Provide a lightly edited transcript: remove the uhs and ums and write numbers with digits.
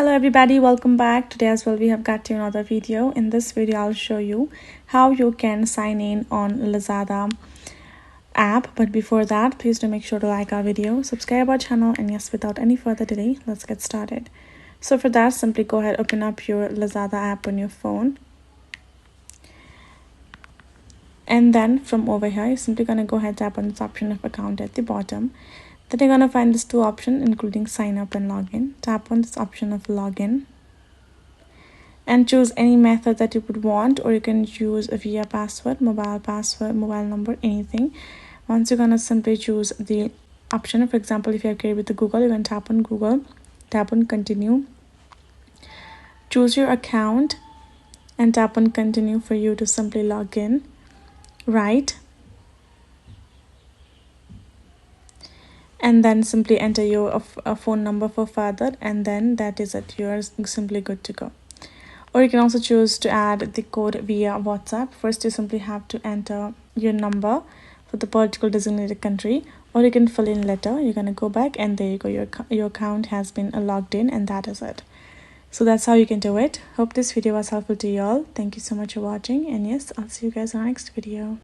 Hello everybody, welcome back. Today as well we have got to another video. In this video I'll show you how you can sign in on Lazada app, but before that please do make sure to like our video, subscribe our channel, and yes, without any further delay, let's get started. So for that, simply go ahead, open up your Lazada app on your phone, and then from over here you're simply gonna go ahead, tap on this option of account at the bottom. Then you're gonna find these two options including sign up and login. Tap on this option of login and choose any method that you would want, or you can use a via password, mobile number, anything. Once you're gonna simply choose the option, for example if you're created with the Google, you can tap on Google, tap on continue, choose your account and tap on continue for you to simply log in, right? And then simply enter your phone number for further, and then that is it, you are simply good to go. Or you can also choose to add the code via WhatsApp. First you simply have to enter your number for the particular designated country, or you can fill in letter. You're gonna go back and there you go, your account has been logged in, and that is it. So that's how you can do it. Hope this video was helpful to you all. Thank you so much for watching, and yes, I'll see you guys in our next video.